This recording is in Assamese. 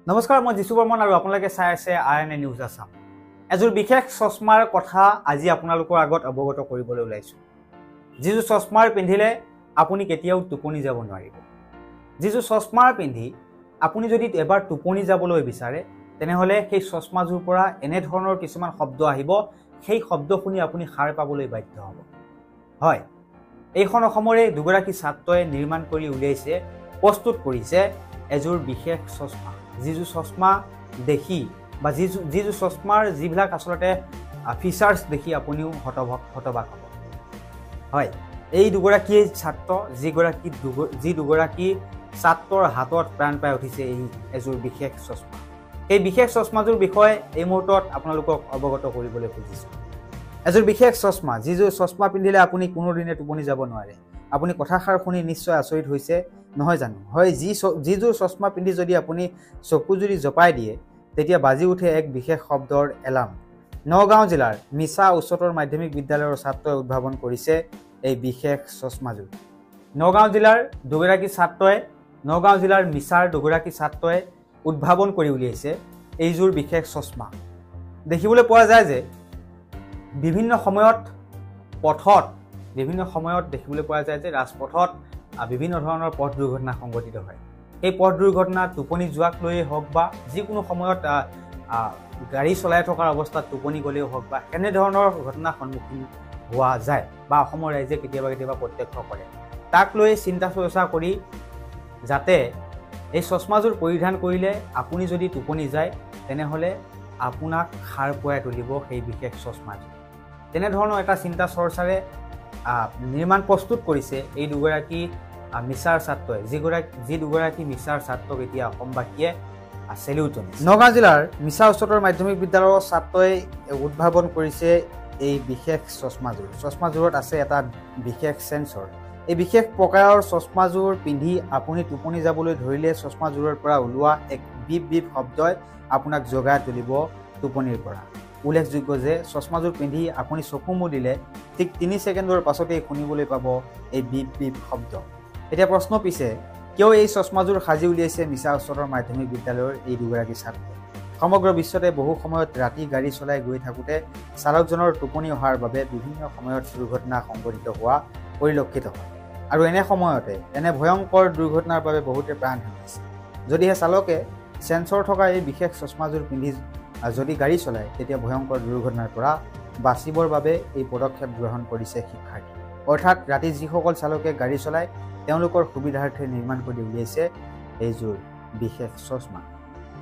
নমস্কাৰ, মই জিসু বৰ্মন আৰু আপোনালোকে চাই আছে আৰএনএ নিউজ আছাম। এযোৰ বিশেষ চশমাৰ কথা আজি আপোনালোকৰ আগত অৱগত কৰিবলৈ ওলাইছো। যিযোৰ চশমাৰ পিন্ধিলে আপুনি কেতিয়াও টোপনি যাব নোৱাৰিব। যিযোৰ চশমাৰ পিন্ধি আপুনি যদি এবাৰ টোপনি যাবলৈ বিচাৰে তেনেহলে সেই চশমাযোৰ পৰা এনে ধৰণৰ কিছুমান শব্দ আহিব, সেই শব্দ শুনি আপুনি সাৰ পাবলৈ বাধ্য হ'ব। হয়, এইখন অসমৰে দুগৰাকী ছাত্ৰই নিৰ্মাণ কৰি উলিয়াইছে, প্ৰস্তুত কৰিছে এযোৰ বিশেষ চশমা। যিযোৰ চশমা দেখি বা যিযোৰ চশমাৰ যিবিলাক আচলতে ফিচাৰ্ছ দেখি আপুনিও হতবাক হ'ব। হয়, এই দুগৰাকী ছাত্ৰ যি দুগৰাকী ছাত্ৰৰ হাতত প্ৰাণ পাই উঠিছে এই এযোৰ বিশেষ চশমা। এই বিশেষ চশমাযোৰ বিষয়ে এই মুহূৰ্তত আপোনালোকক অৱগত কৰিবলৈ খুজিছোঁ। এযোৰ বিশেষ চশমা, যিযোৰ চশমা পিন্ধিলে আপুনি কোনোদিনে টোপনি যাব নোৱাৰে। আপুনি কথাষাৰ শুনি নিশ্চয় আচৰিত হৈছে, নহয় জানো? হয়, যিযোৰ চশমা পিন্ধি যদি আপুনি চকু যদি জপাই দিয়ে তেতিয়া বাজি উঠে এক বিশেষ শব্দৰ এলাৰ্ম। নগাঁও জিলাৰ মিছা উচ্চতৰ মাধ্যমিক বিদ্যালয়ৰ ছাত্ৰই উদ্ভাৱন কৰিছে এই বিশেষ চশমাযোৰ। নগাঁও জিলাৰ মিছাৰ দুগৰাকী ছাত্ৰই উদ্ভাৱন কৰি উলিয়াইছে এইযোৰ বিশেষ চশমা। দেখিবলৈ পোৱা যায় যে বিভিন্ন সময়ত দেখিবলৈ পোৱা যায় যে ৰাজপথত বিভিন্ন ধৰণৰ পথ দুৰ্ঘটনা সংঘটিত হয়। এই পথ দুৰ্ঘটনা টোপনি যোৱাক লৈয়ে হওক বা যিকোনো সময়ত গাড়ী চলাই থকাৰ অৱস্থাত টোপনি গ'লেও হওক বা এনেধৰণৰ ঘটনাৰ সন্মুখীন হোৱা যায় বা অসমৰ ৰাইজে কেতিয়াবা প্ৰত্যক্ষ কৰে। তাক লৈ চিন্তা চৰ্চা কৰি যাতে এই চশমাযোৰ পৰিধান কৰিলে আপুনি যদি টোপনি যায় তেনেহ'লে আপোনাক সাৰ পুৱাই তুলিব সেই বিশেষ চশমাযোৰ। তেনেধৰণৰ এটা চিন্তা চৰ্চাৰে নিৰ্মাণ প্ৰস্তুত কৰিছে এই দুগৰাকী মিছাৰ ছাত্ৰই, যি দুগৰাকী মিছাৰ ছাত্ৰক এতিয়া অসমবাসীয়ে চেলিউট জনাইছে। নগাঁও জিলাৰ মিছা উচ্চতৰ মাধ্যমিক বিদ্যালয়ৰ ছাত্ৰই উদ্ভাৱন কৰিছে এই বিশেষ চশমাযোৰ। চশমাযোৰত আছে এটা বিশেষ সেন্সৰ। এই বিশেষ প্ৰকাৰৰ চশমাযোৰ পিন্ধি আপুনি টোপনি যাবলৈ ধৰিলে চশমাযোৰৰ পৰা ওলোৱা এক বিপ বিপ শব্দই আপোনাক জগাই তুলিব টোপনিৰ পৰা। উল্লেখযোগ্য যে চশমাযোৰ পিন্ধি আপুনি চকু মুদিলে ঠিক 3 ছেকেণ্ডৰ পাছতেই শুনিবলৈ পাব এই বিপ বিপ শব্দ। এতিয়া প্ৰশ্ন পিছে, কিয় এই চশমাযোৰ সাজি উলিয়াইছে মিছা উচ্চতৰ মাধ্যমিক বিদ্যালয়ৰ এই দুগৰাকী ছাত্ৰই? সমগ্ৰ বিশ্বতে বহু সময়ত ৰাতি গাড়ী চলাই গৈ থাকোঁতে চালকজনৰ টোপনি অহাৰ বাবে বিভিন্ন সময়ত দুৰ্ঘটনা সংঘটিত হোৱা পৰিলক্ষিত হয়। আৰু এনে সময়তে এনে ভয়ংকৰ দুৰ্ঘটনাৰ বাবে বহুতে প্ৰাণ হেৰুৱাইছে। যদিহে চালকে চেন্সৰ থকা এই বিশেষ চশমাযোৰ পিন্ধি যদি গাড়ী চলায় তেতিয়া ভয়ংকৰ দুৰ্ঘটনাৰ পৰা বাচিবৰ বাবে এই পদক্ষেপ গ্ৰহণ কৰিছে শিক্ষাৰ্থী। অৰ্থাৎ ৰাতি যিসকল চালকে গাড়ী চলায় তেওঁলোকৰ সুবিধাৰ্থে নিৰ্মাণ কৰি উলিয়াইছে এইযোৰ বিশেষ চশমা।